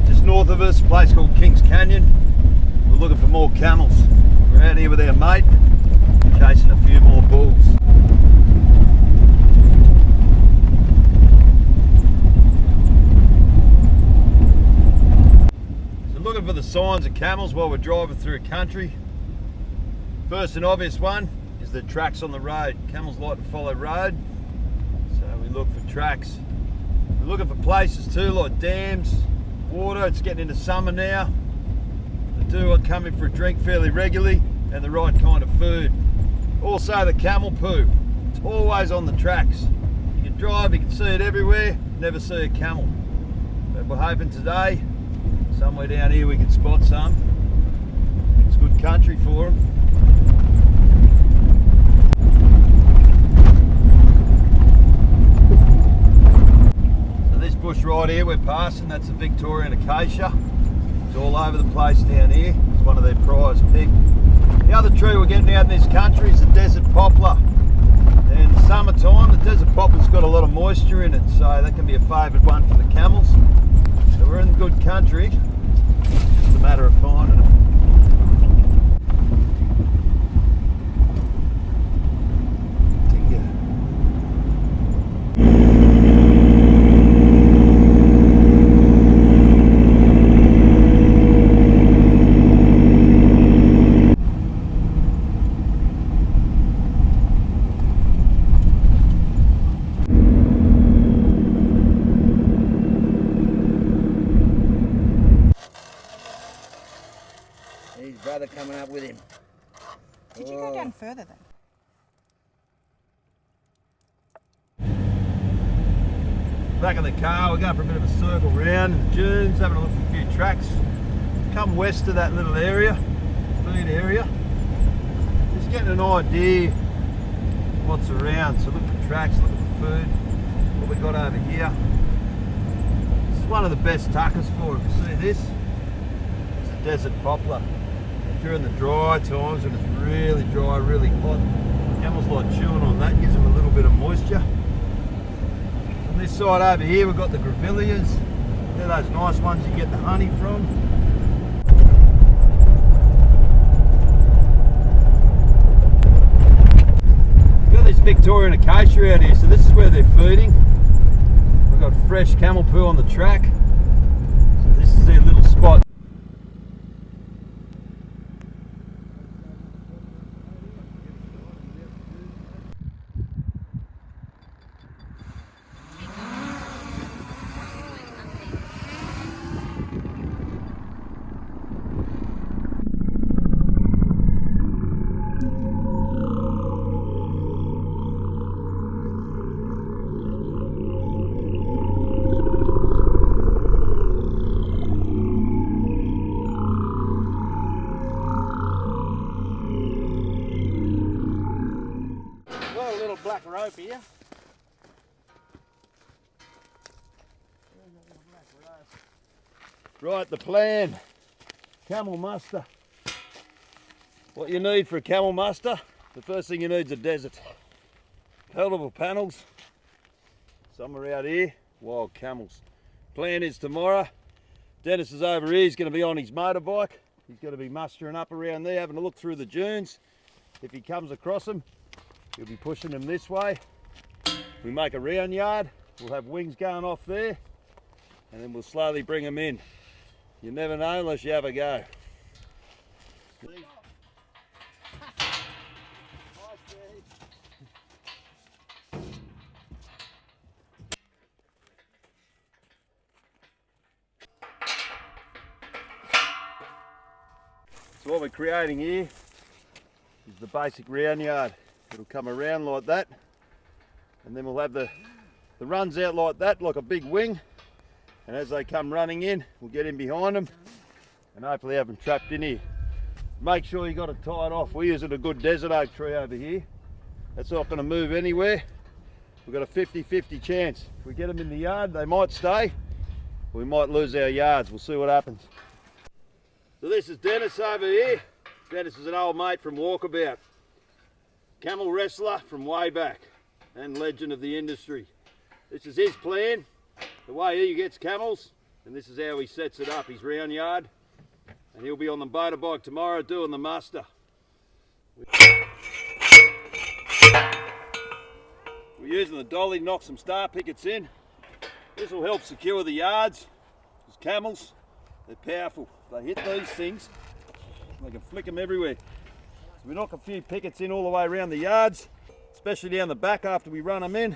Just north of us, a place called Kings Canyon. We're looking for more camels. We're out here with our mate, chasing a few more bulls. So looking for the signs of camels while we're driving through country. First and obvious one is the tracks on the road. Camels like to follow road, so we look for tracks. We're looking for places too, like dams, water. It's getting into summer now. They do come in for a drink fairly regularly, and the right kind of food. Also the camel poo. It's always on the tracks. You can drive, you can see it everywhere, never see a camel. But we're hoping today, somewhere down here we can spot some. It's good country for them. Bush right here we're passing, that's a Victorian acacia. It's all over the place down here. It's one of their prize pick. The other tree we're getting out in this country is the desert poplar. In the summertime, the desert poplar's got a lot of moisture in it, so that can be a favoured one for the camels. So we're in good country. It's just a matter of finding them. His brother coming up with him. Did you go down further then? Back of the car, we're going for a bit of a circle round in the dunes, having a look at a few tracks. Come west of that little area, feed area. Just getting an idea what's around. So look for tracks, look at the food, what we got over here. This is one of the best tuckers for it. See this? It's a desert poplar. During the dry times when it's really dry, really hot, camels like chewing on that, gives them a little bit of moisture. On this side over here we've got the grevilleas. They're those nice ones you get the honey from. We've got this Victorian acacia out here, so this is where they're feeding. We've got fresh camel poo on the track. So this is their little spot. Black rope here. Right, the plan. Camel muster. What you need for a camel muster, the first thing you need is a desert. Palatable panels. Somewhere out here, wild camels. Plan is tomorrow, Dennis is over here, he's going to be on his motorbike. He's going to be mustering up around there, having a look through the dunes. If he comes across them, he'll be pushing them this way. We make a round yard, we'll have wings going off there, and then we'll slowly bring them in. You never know unless you have a go. So what we're creating here is the basic round yard. It'll come around like that, and then we'll have the runs out like that, like a big wing, and as they come running in, we'll get in behind them and hopefully have them trapped in here. Make sure you got it tied off. We're using a good desert oak tree over here. That's not going to move anywhere. We've got a 50-50 chance. If we get them in the yard, they might stay. We might lose our yards. We'll see what happens. So this is Dennis over here. Dennis is an old mate from Walkabout. Camel wrestler from way back and legend of the industry. This is his plan. The way he gets camels And this is how he sets it up, his round yard. And he'll be on the motorbike tomorrow doing the muster. We're using the dolly to knock some star pickets in. This will help secure the yards. These camels, they're powerful. If they hit these things, they can flick them everywhere. So we knock a few pickets in all the way around the yards, especially down the back after we run them in.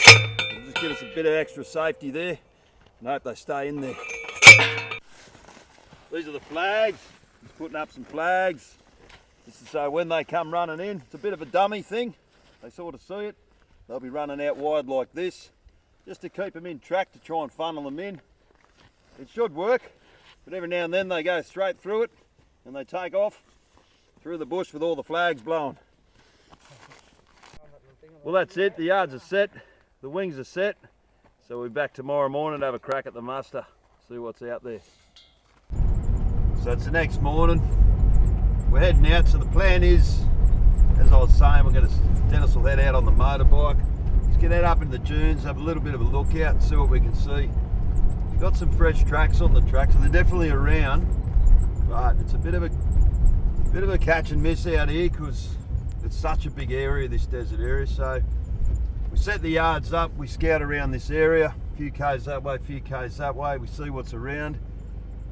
It'll just give us a bit of extra safety there, and hope they stay in there. These are the flags. Just putting up some flags. This is so when they come running in, it's a bit of a dummy thing. They sort of see it. They'll be running out wide like this, just to keep them in track to try and funnel them in. It should work, but every now and then they go straight through it and they take off through the bush with all the flags blowing. Well, that's it. The yards are set, the wings are set, so we'll be back tomorrow morning to have a crack at the muster, see what's out there. So it's the next morning. We're heading out, so the plan is, as I was saying, Dennis will head out on the motorbike. Let's get out up in the dunes, have a little bit of a look out and see what we can see. We've got some fresh tracks on the track, so they're definitely around, but it's a bit of a catch and miss out here because it's such a big area, this desert area. So we set the yards up, we scout around this area, a few k's that way, a few k's that way, we see what's around.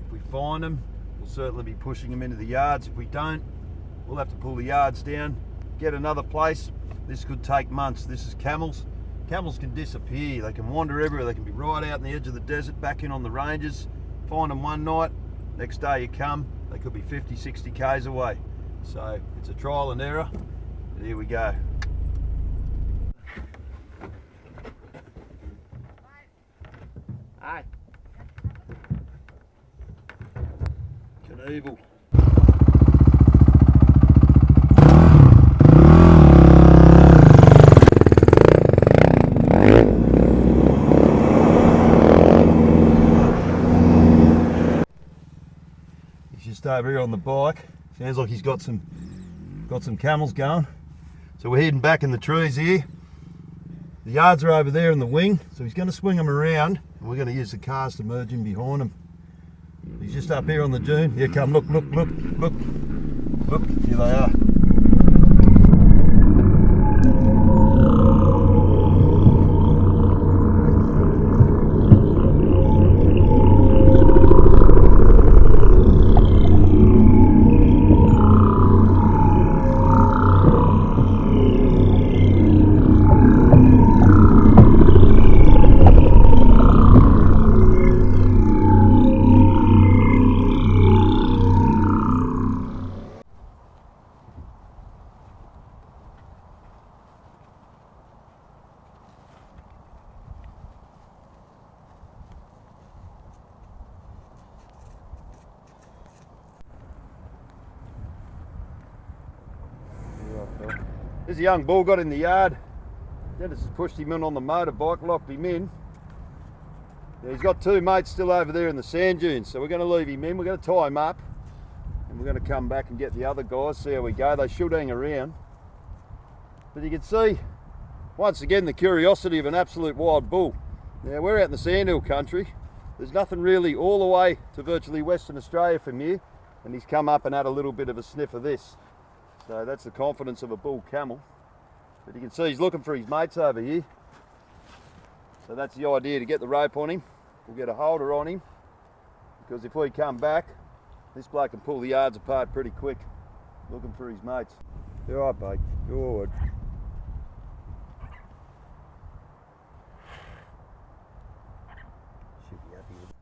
If we find them, we'll certainly be pushing them into the yards. If we don't, we'll have to pull the yards down, get another place. This could take months. This is camels. Camels can disappear. They can wander everywhere. They can be right out in the edge of the desert, back in on the ranges. Find them one night, next day you come, they could be 50, 60 k's away. So it's a trial and error, but here we go. Aye. Knievel. He's just over here on the bike. Sounds like he's got some camels going. So we're heading back in the trees here. The yards are over there in the wing, so he's going to swing them around, and we're going to use the cars to merge in behind him. He's just up here on the dune. Here come, look, look, look, look, look, here they are. There's a young bull got in the yard. Dennis has pushed him in on the motorbike, locked him in. Now he's got two mates still over there in the sand dunes, so we're going to leave him in. We're going to tie him up, and we're going to come back and get the other guys, see how we go. They should hang around. But you can see, once again, the curiosity of an absolute wild bull. Now we're out in the sandhill country. There's nothing really all the way to virtually Western Australia from here, and he's come up and had a little bit of a sniff of this. So that's the confidence of a bull camel. But you can see he's looking for his mates over here. So that's the idea, to get the rope on him. We'll get a holder on him, because if we come back, this bloke can pull the yards apart pretty quick, looking for his mates. You all right, mate? Good. Should be happy with it.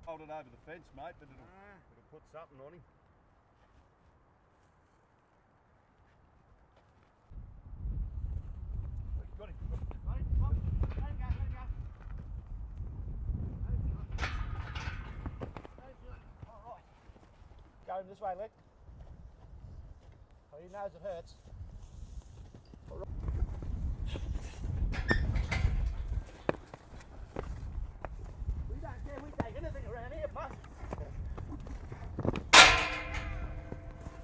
Hold it over the fence, mate, but it'll put something on him. Got him. Go this way, Lick. Oh, he knows it hurts. We don't care, we take anything around here, puss.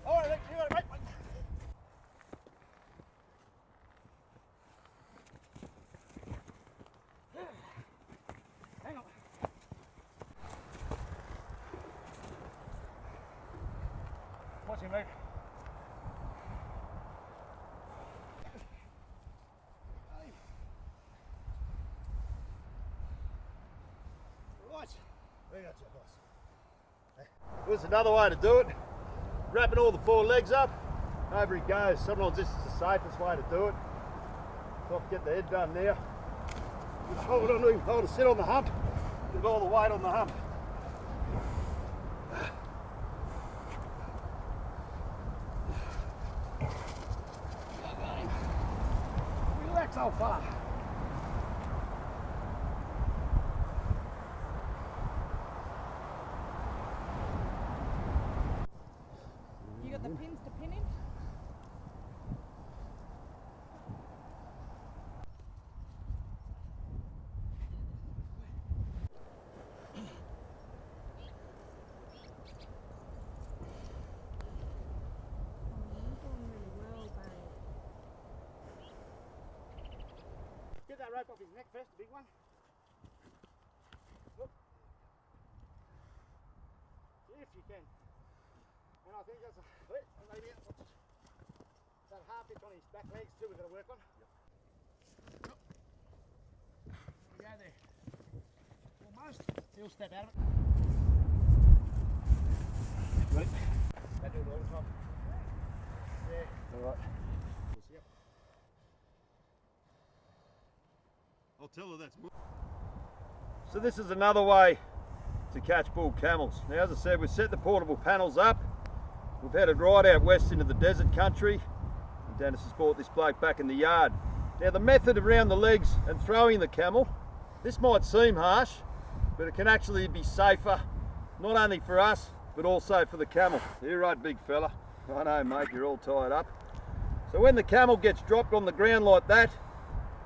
Alright, Lick, you got it, mate. Watch him, mate. Right, we got you, boss. There's another way to do it. Wrapping all the four legs up, over he goes. Sometimes this is the safest way to do it. So get the head done now. Just hold on, hold it, sit on the hump. Get all the weight on the hump. Relax, old fella. You got the pins to pin him? Get that rope off his neck first, the big one. Look. If you can. And I think that's maybe that half inch on his back legs too we've got to work on. Yep. We go there. Almost. He'll step out of it. Right. They do it all the time. Yeah. All right. Yep. I'll tell her that's more. So this is another way to catch bull camels. Now, as I said, we've set the portable panels up. We've headed right out west into the desert country. And Dennis has brought this bloke back in the yard. Now, the method around the legs and throwing the camel, this might seem harsh, but it can actually be safer, not only for us, but also for the camel. You're right, big fella. I know, mate, you're all tied up. So when the camel gets dropped on the ground like that,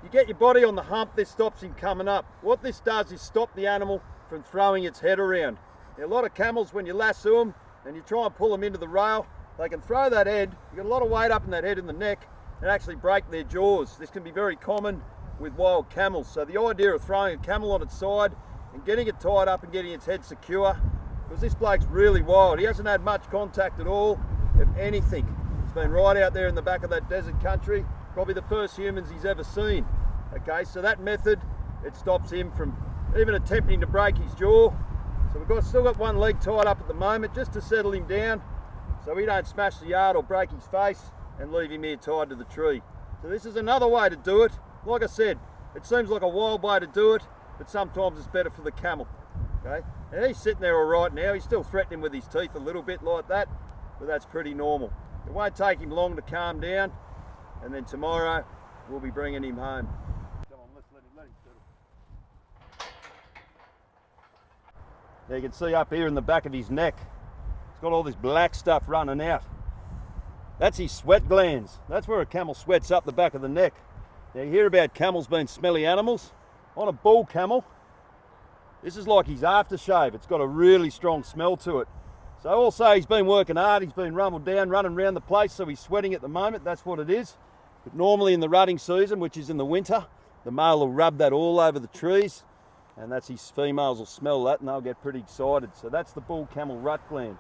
you get your body on the hump, this stops him coming up. What this does is stop the animal from throwing its head around. Now, a lot of camels, when you lasso them and you try and pull them into the rail, they can throw that head, you get a lot of weight up in that head and the neck, and actually break their jaws. This can be very common with wild camels. So the idea of throwing a camel on its side and getting it tied up and getting its head secure, because this bloke's really wild. He hasn't had much contact at all, if anything. He's been right out there in the back of that desert country, probably the first humans he's ever seen. Okay, so that method, it stops him from even attempting to break his jaw. So we've still got one leg tied up at the moment just to settle him down so he don't smash the yard or break his face and leave him here tied to the tree. So this is another way to do it. Like I said, it seems like a wild way to do it, but sometimes it's better for the camel. Okay, and he's sitting there all right now. He's still threatening with his teeth a little bit like that, but that's pretty normal. It won't take him long to calm down, and then tomorrow we'll be bringing him home. Come on, let him settle. Now you can see up here in the back of his neck, he's got all this black stuff running out. That's his sweat glands. That's where a camel sweats up the back of the neck. Now you hear about camels being smelly animals. On a bull camel, this is like his aftershave. It's got a really strong smell to it. So also he's been working hard, he's been rumbled down, running around the place, so he's sweating at the moment, that's what it is. But normally in the rutting season, which is in the winter, the male will rub that all over the trees, and that's his females will smell that and they'll get pretty excited. So that's the bull camel rut gland.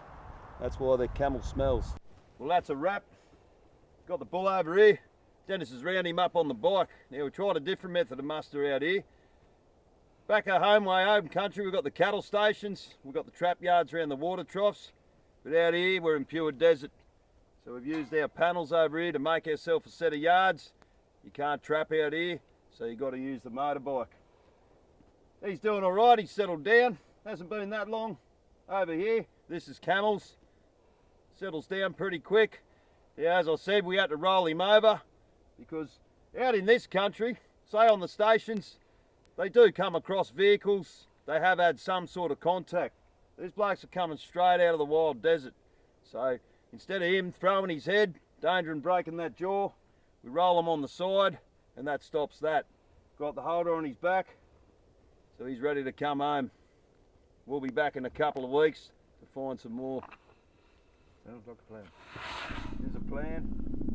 That's why their camel smells. Well, that's a wrap. Got the bull over here. Dennis has round him up on the bike. Now we tried a different method of muster out here. Back at home, way home country, we've got the cattle stations, we've got the trap yards around the water troughs, but out here we're in pure desert. So we've used our panels over here to make ourselves a set of yards. You can't trap out here, so you've got to use the motorbike. He's doing all right, he's settled down, hasn't been that long. Over here, this is camels, settles down pretty quick. Yeah, as I said, we had to roll him over because out in this country, say on the stations, they do come across vehicles, they have had some sort of contact. These blokes are coming straight out of the wild desert. So instead of him throwing his head, danger and breaking that jaw, we roll him on the side and that stops that. Got the holder on his back, so he's ready to come home. We'll be back in a couple of weeks to find some more. Sounds like a plan. Here's a plan.